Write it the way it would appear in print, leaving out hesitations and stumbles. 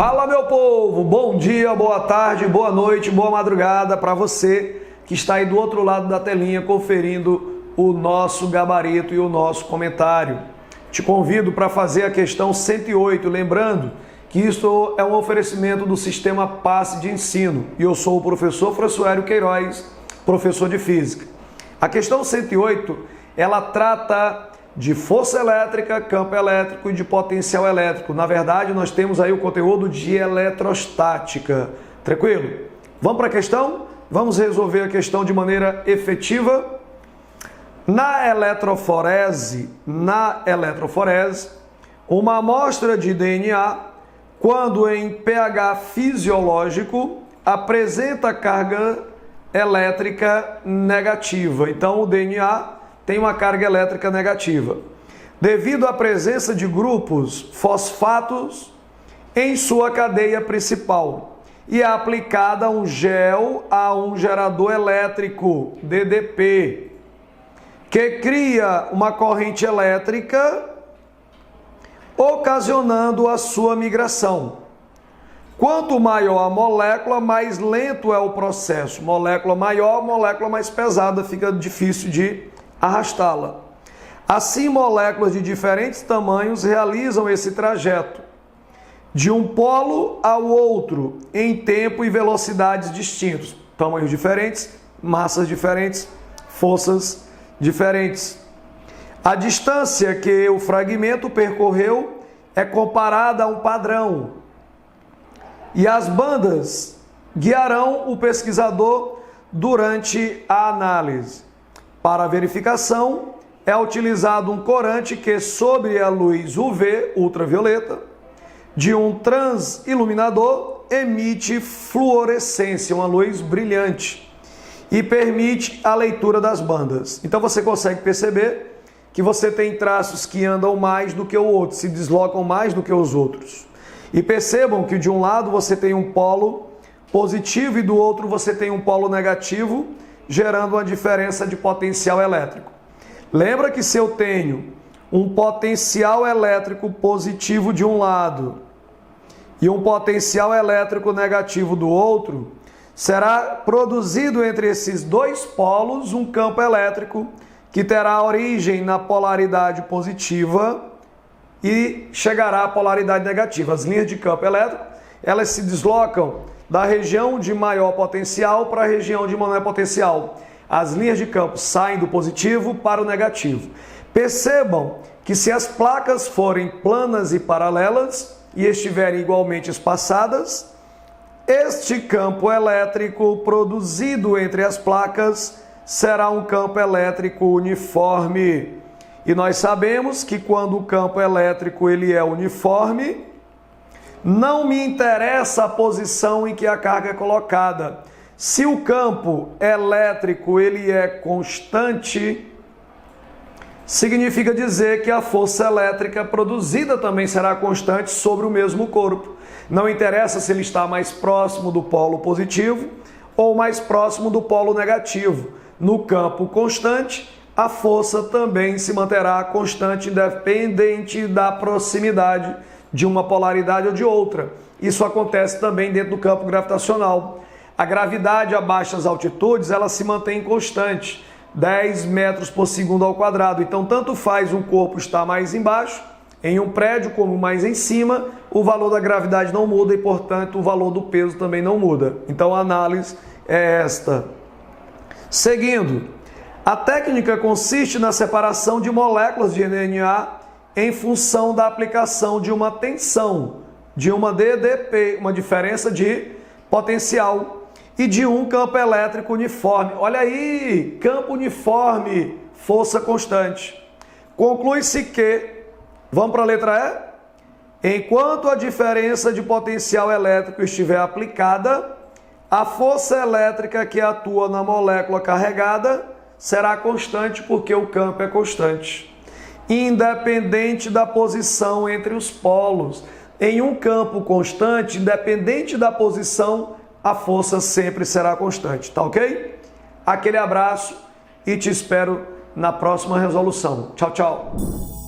Fala, meu povo! Bom dia, boa tarde, boa noite, boa madrugada para você que está aí do outro lado da telinha conferindo o nosso gabarito e o nosso comentário. Te convido para fazer a questão 108, lembrando que isso é um oferecimento do Sistema Passe de Ensino e eu sou o professor Françoélio Queiroz, professor de Física. A questão 108, ela trata de força elétrica, campo elétrico e de potencial elétrico. Na verdade, nós temos aí o conteúdo de eletrostática. Tranquilo? Vamos para a questão? Vamos resolver a questão de maneira efetiva. Na eletroforese, uma amostra de DNA, quando em pH fisiológico, apresenta carga elétrica negativa. Então, o DNA tem uma carga elétrica negativa. Devido à presença de grupos fosfatos em sua cadeia principal e é aplicada um gel a um gerador elétrico, DDP, que cria uma corrente elétrica, ocasionando a sua migração. Quanto maior a molécula, mais lento é o processo. Molécula maior, molécula mais pesada, fica difícil de arrastá-la. Assim, moléculas de diferentes tamanhos realizam esse trajeto de um polo ao outro em tempo e velocidades distintos. Tamanhos diferentes, massas diferentes, forças diferentes. A distância que o fragmento percorreu é comparada a um padrão e as bandas guiarão o pesquisador durante a análise. Para a verificação, é utilizado um corante que, sob a luz UV, ultravioleta, de um transiluminador, emite fluorescência, uma luz brilhante, e permite a leitura das bandas. Então você consegue perceber que você tem traços que andam mais do que o outro, se deslocam mais do que os outros. E percebam que de um lado você tem um polo positivo e do outro você tem um polo negativo, gerando uma diferença de potencial elétrico. Lembra que se eu tenho um potencial elétrico positivo de um lado e um potencial elétrico negativo do outro, será produzido entre esses dois polos um campo elétrico que terá origem na polaridade positiva e chegará à polaridade negativa. As linhas de campo elétrico, elas se deslocam da região de maior potencial para a região de menor potencial. As linhas de campo saem do positivo para o negativo. Percebam que se as placas forem planas e paralelas e estiverem igualmente espaçadas, este campo elétrico produzido entre as placas será um campo elétrico uniforme. E nós sabemos que quando o campo elétrico ele é uniforme, não me interessa a posição em que a carga é colocada. Se o campo elétrico ele é constante, significa dizer que a força elétrica produzida também será constante sobre o mesmo corpo. Não interessa se ele está mais próximo do polo positivo ou mais próximo do polo negativo. No campo constante, a força também se manterá constante, independente da proximidade de uma polaridade ou de outra. Isso acontece também dentro do campo gravitacional. A gravidade a baixas altitudes, ela se mantém constante, 10 metros por segundo ao quadrado. Então, tanto faz um corpo estar mais embaixo, em um prédio, como mais em cima, o valor da gravidade não muda e, portanto, o valor do peso também não muda. Então, a análise é esta. Seguindo, a técnica consiste na separação de moléculas de DNA em função da aplicação de uma tensão, de uma DDP, uma diferença de potencial, e de um campo elétrico uniforme. Olha aí, campo uniforme, força constante. Conclui-se que, vamos para a letra E? Enquanto a diferença de potencial elétrico estiver aplicada, a força elétrica que atua na molécula carregada será constante porque o campo é constante, independente da posição entre os polos. Em um campo constante, independente da posição, a força sempre será constante, tá ok? Aquele abraço e te espero na próxima resolução. Tchau, tchau!